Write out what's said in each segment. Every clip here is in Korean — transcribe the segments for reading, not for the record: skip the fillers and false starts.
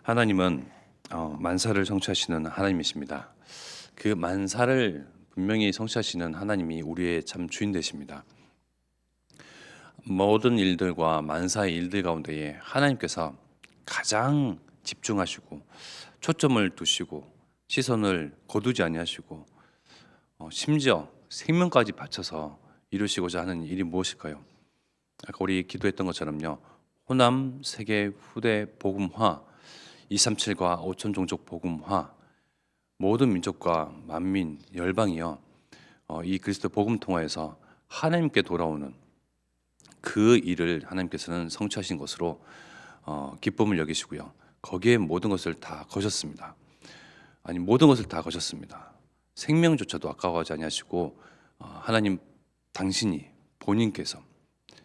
하나님은 만사를 성취하시는 하나님이십니다. 그 만사를 분명히 성취하시는 하나님이 우리의 참 주인 되십니다. 모든 일들과 만사의 일들 가운데에 하나님께서 가장 집중하시고 초점을 두시고 시선을 거두지 아니하시고 심지어 생명까지 바쳐서 이루시고자 하는 일이 무엇일까요? 아까 우리 기도했던 것처럼요. 호남 세계 후대 복음화 237과 5천 종족 복음화 모든 민족과 만민 열방이요 이 그리스도 복음 통하여서 하나님께 돌아오는 그 일을 하나님께서는 성취하신 것으로 기쁨을 여기시고요. 거기에 모든 것을 다 거셨습니다. 아니 모든 것을 다 거셨습니다. 생명조차도 아까워하지 아니하시고 하나님 당신이 본인께서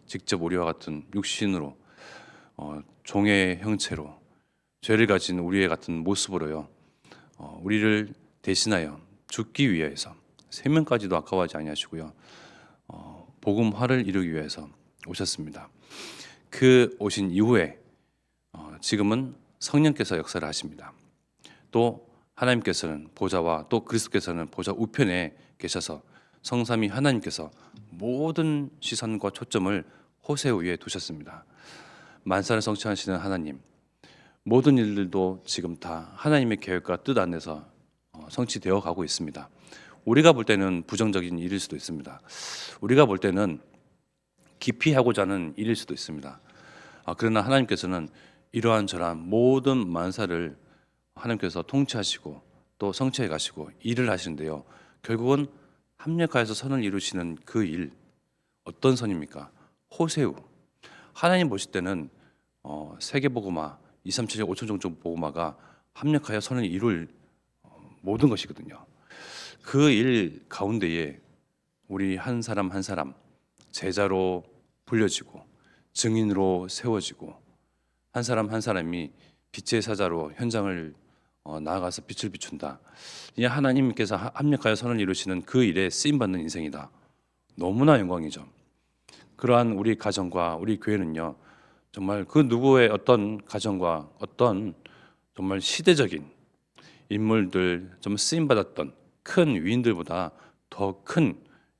직접 우리와 같은 육신으로 종의 형체로 죄를 가진 우리의 같은 모습으로요 우리를 대신하여 죽기 위해서 생명까지도 아까워하지 아니하시고요 복음화를 이루기 위해서 오셨습니다. 그 오신 이후에 지금은 성령께서 역사를 하십니다. 또 하나님께서는 보좌와 또 그리스도께서는 보좌 우편에 계셔서 성삼위 하나님께서 모든 시선과 초점을 호세 위에 두셨습니다. 만사를 성취하시는 하나님, 모든 일들도 지금 다 하나님의 계획과 뜻 안에서 성취되어 가고 있습니다. 우리가 볼 때는 부정적인 일일 수도 있습니다. 우리가 볼 때는 기피하고자 하는 일일 수도 있습니다. 그러나 하나님께서는 이러한 저러한 모든 만사를 하나님께서 통치하시고 또 성취해 가시고 일을 하시는데요. 결국은 합력하여서 선을 이루시는 그 일, 어떤 선입니까? 호세우. 하나님 보실 때는 세계복음화 237 5천 종족 복음화가 합력하여 선을 이룰 모든 것이거든요. 그 일 가운데에 우리 한 사람 한 사람 제자로 불려지고 증인으로 세워지고 한 사람 한 사람이 빛의 사자로 현장을 나아가서 빛을 비춘다. 이 하나님께서 합력하여 선을 이루시는 그 일에 쓰임 받는 인생이다. 너무나 영광이죠. 그러한 우리 가정과 우리 교회는요. 정말 그 누구의 어떤 가정과 어떤 정말 시대적인 인물들 좀 쓰임 받았던 큰 위인들보다 더 큰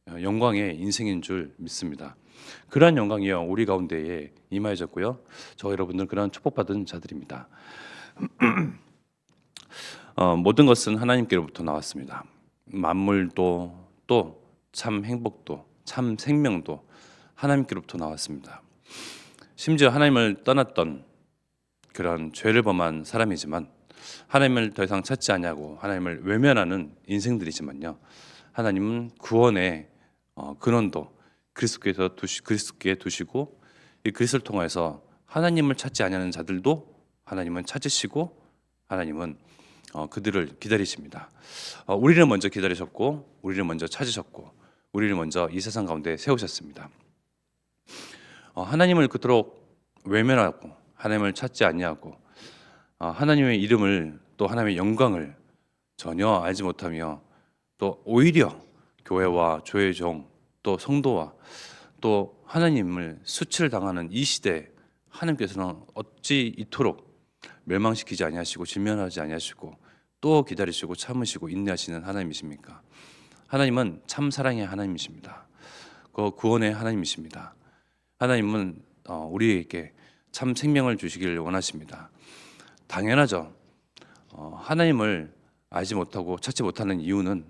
영광의 인생인 줄 믿습니다. 그러한 영광이요 우리 가운데에 임하여졌고요. 저 여러분들 그러한 축복받은 자들입니다. 모든 것은 하나님께로부터 나왔습니다. 만물도 또 참 행복도 참 생명도 하나님께로부터 나왔습니다. 심지어 하나님을 떠났던 그런 죄를 범한 사람이지만 하나님을 더 이상 찾지 않냐고 하나님을 외면하는 인생들이지만요. 하나님은 구원의 근원도 그리스도께 두시고 이 그리스도를 통해서 하나님을 찾지 않냐는 자들도 하나님은 찾으시고 하나님은 그들을 기다리십니다. 우리를 먼저 기다리셨고 우리를 먼저 찾으셨고 우리를 먼저 이 세상 가운데 세우셨습니다. 하나님을 그토록 외면하고 하나님을 찾지 아니하고 하나님의 이름을 또 하나님의 영광을 전혀 알지 못하며 또 오히려 교회와 교회의 종 또 성도와 또 하나님을 수치를 당하는 이 시대에 하나님께서는 어찌 이토록 멸망시키지 아니하시고 진멸하지 아니하시고 또 기다리시고 참으시고 인내하시는 하나님이십니까? 하나님은 참 사랑의 하나님이십니다. 그 구원의 하나님이십니다. 하나님은 우리에게 참 생명을 주시기를 원하십니다. 당연하죠. 하나님을 알지 못하고 찾지 못하는 이유는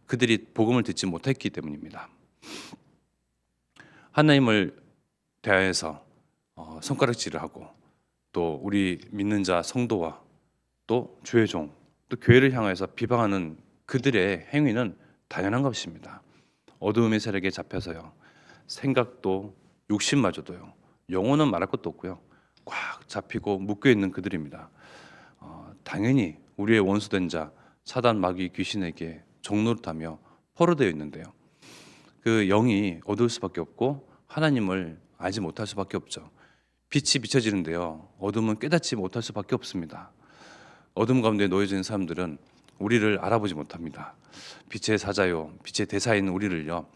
그들이 복음을 듣지 못했기 때문입니다. 하나님을 대하여서 손가락질을 하고 또 우리 믿는 자 성도와 또 주의 종 또 교회를 향해서 비방하는 그들의 행위는 당연한 것입니다. 어두움의 세력에 잡혀서요. 생각도 욕심마저도요. 영혼은 말할 것도 없고요. 꽉 잡히고 묶여 있는 그들입니다. 당연히 우리의 원수된 자 사단 마귀 귀신에게 종노릇하며 포로되어 있는데요. 그 영이 어두울 수밖에 없고 하나님을 알지 못할 수밖에 없죠. 빛이 비춰지는데요. 어둠은 깨닫지 못할 수밖에 없습니다. 어둠 가운데 놓여진 사람들은 우리를 알아보지 못합니다. 빛의 사자요, 빛의 대사인 우리를요.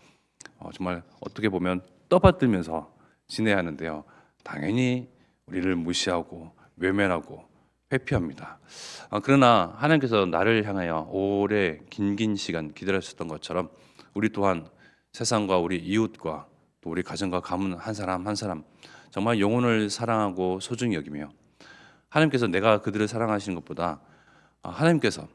정말 어떻게 보면 떠받들면서 지내야 하는데요. 당연히 우리를 무시하고 외면하고 회피합니다. 그러나 하나님께서 나를 향하여 오래 긴 시간 기다리셨던 것처럼 우리 또한 세상과 우리 이웃과 또 우리 가정과 가문 한 사람 한 사람 정말 영혼을 사랑하고 소중히 여기며 하나님께서 내가 그들을 사랑하시는 것보다 하나님께서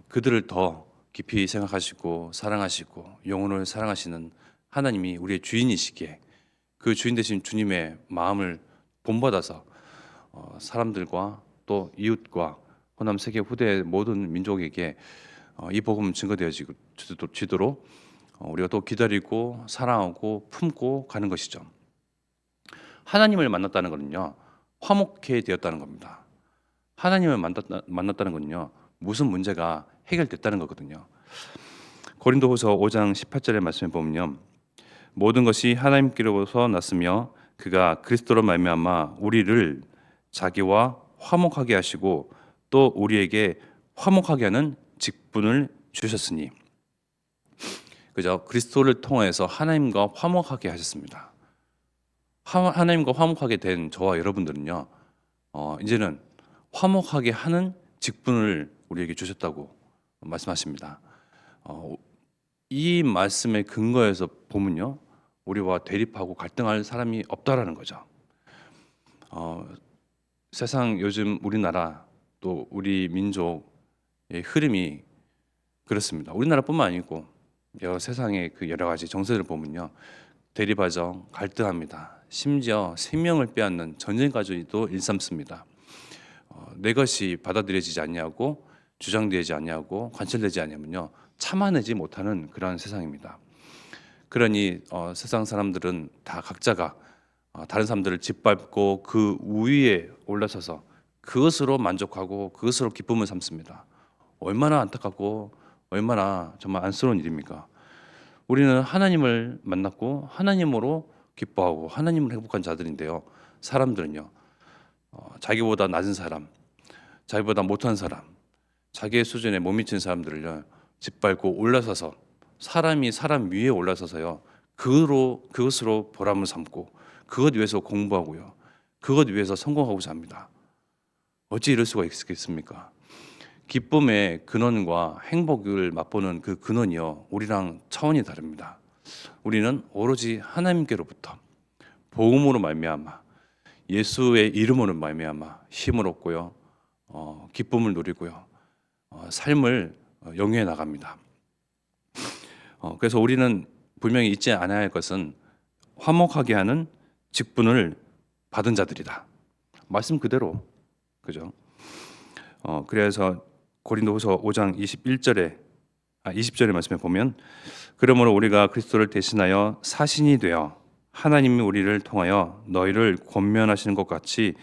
그들을 더 깊이 생각하시고 사랑하시고 영혼을 사랑하시는 하나님이 우리의 주인이시기에 그 주인 되신 주님의 마음을 본받아서 사람들과 또 이웃과 호남 세계 후대 모든 민족에게 이 복음 증거되어지도록 우리가 또 기다리고 사랑하고 품고 가는 것이죠. 하나님을 만났다는 것은요, 화목해 되었다는 겁니다. 하나님을 만났다는 것은요, 무슨 문제가 해결됐다는 거거든요. 고린도후서 5장 18절의 말씀에 보면요, 모든 것이 하나님께로부터 났으며 그가 그리스도로 말미암아 우리를 자기와 화목하게 하시고 또 우리에게 화목하게 하는 직분을 주셨으니, 그죠? 그리스도를 통해서 하나님과 화목하게 하셨습니다. 하나님과 화목하게 된 저와 여러분들은요, 이제는 화목하게 하는 직분을 우리에게 주셨다고 말씀하십니다. 이 말씀의 근거에서 보면요, 우리와 대립하고 갈등할 사람이 없다라는 거죠. 세상 요즘 우리나라 또 우리 민족의 흐름이 그렇습니다. 우리나라뿐만 아니고 세상의 그 여러 가지 정세를 보면요, 대립하죠, 갈등합니다. 심지어 생명을 빼앗는 전쟁까지도 일삼습니다. 내 것이 받아들여지지 않냐고 주장되지 않냐고 관철되지 않냐면요, 참아내지 못하는 그런 세상입니다. 그러니 세상 사람들은 다 각자가 다른 사람들을 짓밟고 그 우위에 올라서서 그것으로 만족하고 그것으로 기쁨을 삼습니다. 얼마나 안타깝고 얼마나 정말 안쓰러운 일입니까? 우리는 하나님을 만났고 하나님으로 기뻐하고 하나님을 행복한 자들인데요, 사람들은요, 자기보다 낮은 사람, 자기보다 못한 사람, 자기의 수준에 못 미친 사람들을요 짓밟고 올라서서 사람이 사람 위에 올라서서요 그것으로 보람을 삼고 그것 위해서 공부하고요 그것 위해서 성공하고자 합니다. 어찌 이럴 수가 있겠습니까? 기쁨의 근원과 행복을 맛보는 그 근원이요, 우리랑 차원이 다릅니다. 우리는 오로지 하나님께로부터 복음으로 말미암아 예수의 이름으로 말미암아 힘을 얻고요, 기쁨을 누리고요, 삶을 영위해 나갑니다. 그래서 우리는 분명히 잊지 않아야 할 것은 화목하게 하는 직분을 받은 자들이다. 말씀 그대로, 그죠? 그래서 고린도후서 5장 20절의 말씀에 보면, 그러므로 우리가 그리스도를 대신하여 사신이 되어 하나님이 우리를 통하여 너희를 권면하시는 것 같이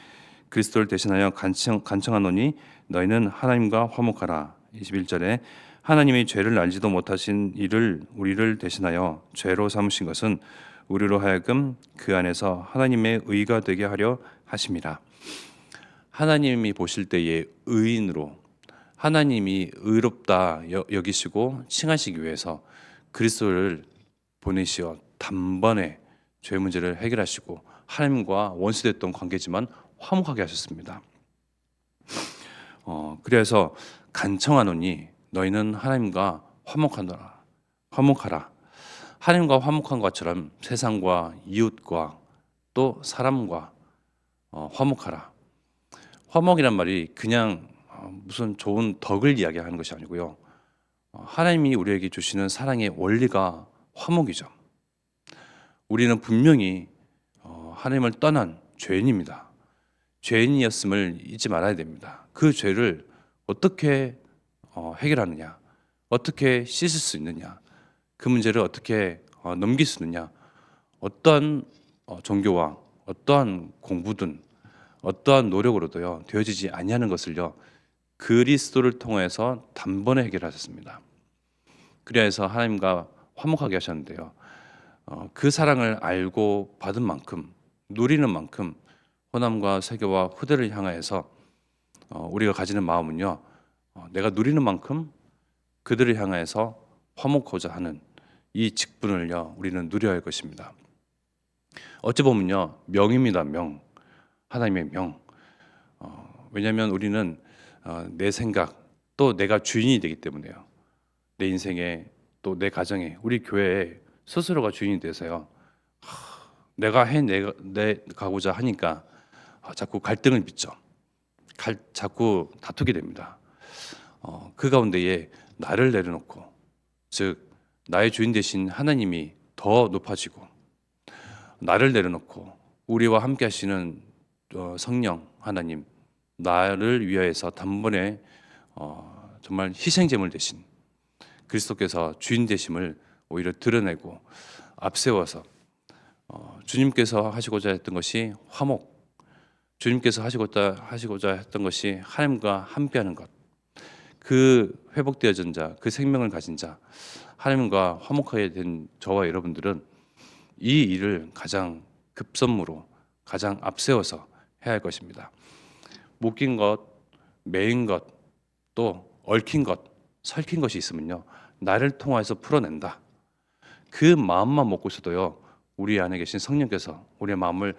그리스도를 대신하여 간청하노니 너희는 하나님과 화목하라. 21절에 하나님이 죄를 알지도 못하신 이를 우리를 대신하여 죄로 삼으신 것은 우리로 하여금 그 안에서 하나님의 의가 되게 하려 하심이라. 하나님이 보실 때의 의인으로 하나님이 의롭다 여기시고 칭하시기 위해서 그리스도를 보내시어 단번에 죄 문제를 해결하시고 하나님과 원수됐던 관계지만 화목하게 하셨습니다. 그래서 간청하노니 너희는 하나님과 화목하라. 하나님과 화목한 것처럼 세상과 이웃과 또 사람과 화목하라. 화목이란 말이 그냥 무슨 좋은 덕을 이야기하는 것이 아니고요, 하나님이 우리에게 주시는 사랑의 원리가 화목이죠. 우리는 분명히 하나님을 떠난 죄인입니다. 죄인이었음을 잊지 말아야 됩니다. 그 죄를 어떻게 해결하느냐, 어떻게 씻을 수 있느냐, 그 문제를 어떻게 넘길 수 있느냐, 어떠한 종교와 어떠한 공부든 어떠한 노력으로도요 되어지지 아니하는 것을요 그리스도를 통해서 단번에 해결하셨습니다. 그래서 하나님과 화목하게 하셨는데요, 그 사랑을 알고 받은 만큼 누리는 만큼 호남과 세계와 후대를 향하여서 우리가 가지는 마음은요, 내가 누리는 만큼 그들을 향해서 화목하고자 하는 이 직분을요 우리는 누려야 할 것입니다. 어찌 보면요 명입니다. 명, 하나님의 명. 왜냐하면 우리는 내 생각 또 내가 주인이 되기 때문에요. 내 인생에 또 내 가정에 우리 교회에 스스로가 주인이 돼서요. 내가 내 가고자 하니까 자꾸 갈등을 빚죠. 자꾸 다투게 됩니다. 그 가운데에 나를 내려놓고 즉 나의 주인 되신 하나님이 더 높아지고 나를 내려놓고 우리와 함께 하시는 성령 하나님 나를 위하여서 단번에 정말 희생제물 되신 그리스도께서 주인 되심을 오히려 드러내고 앞세워서 주님께서 하시고자 했던 것이 화목, 주님께서 하시고자 했던 것이 하나님과 함께하는 것, 그 회복되어진 자, 그 생명을 가진 자, 하나님과 화목하게 된 저와 여러분들은 이 일을 가장 급선무로 가장 앞세워서 해야 할 것입니다. 묶인 것, 매인 것, 또 얽힌 것, 설킨 것이 있으면요 나를 통하여서 풀어낸다. 그 마음만 먹고 있어도요 우리 안에 계신 성령께서 우리의 마음을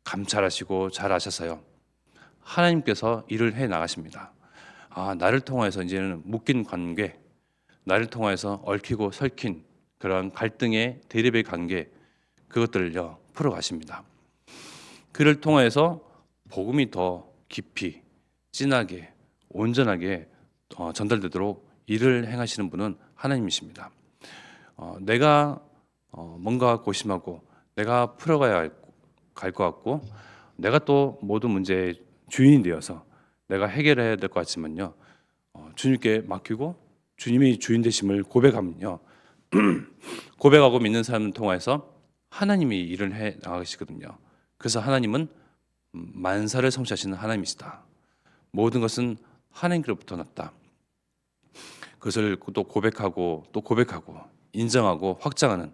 감찰하시고 잘 아셔서요 하나님께서 일을 해 나가십니다. 나를 통하여서 이제는 묶인 관계, 나를 통하여서 얽히고 설킨 그런 갈등의 대립의 관계 그것들을요 풀어가십니다. 그를 통하여서 복음이 더 깊이 진하게 온전하게 전달되도록 일을 행하시는 분은 하나님이십니다. 내가 뭔가 고심하고 내가 풀어가야 갈 것 같고 내가 또 모든 문제의 주인이 되어서 내가 해결해야 될 것 같지만요 주님께 맡기고 주님이 주인 되심을 고백하면요 고백하고 믿는 사람을 통해서 하나님이 일을 해 나가시거든요. 그래서 하나님은 만사를 성취하시는 하나님이시다. 모든 것은 하나님께로부터 났다. 그것을 또 고백하고 인정하고 확장하는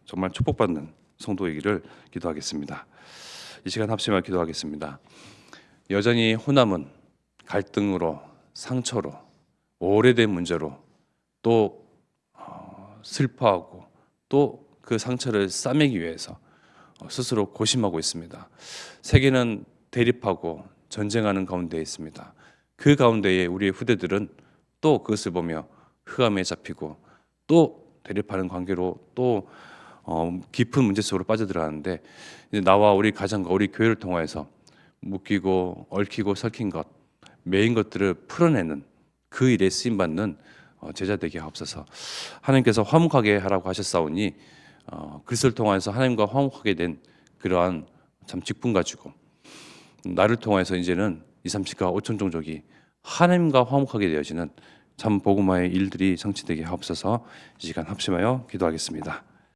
정말 축복받는 성도이기를 기도하겠습니다. 이 시간 합심하여 기도하겠습니다. 여전히 혼남은 갈등으로 상처로 오래된 문제로 또 슬퍼하고 또 그 상처를 싸매기 위해서 스스로 고심하고 있습니다. 세계는 대립하고 전쟁하는 가운데 있습니다. 그 가운데에 우리의 후대들은 또 그것을 보며 흑암에 잡히고 또 대립하는 관계로 또 깊은 문제 속으로 빠져들어가는데 이제 나와 우리 가정과 우리 교회를 통하여서 묶이고 얽히고 설킨 것, 매인 것들을 풀어내는 그 일에 쓰임 받는 제자 되게 하옵소서. 하나님께서 화목하게 하라고 하셨사오니 그리스도를 통하여서 하나님과 화목하게 된 그러한 참 직분 가지고 나를 통하여서 이제는 2, 3, 7가 5천 종족이 하나님과 화목하게 되어지는 참 복음화의 일들이 성취되게 하옵소서. 이 시간 합심하여 기도하겠습니다.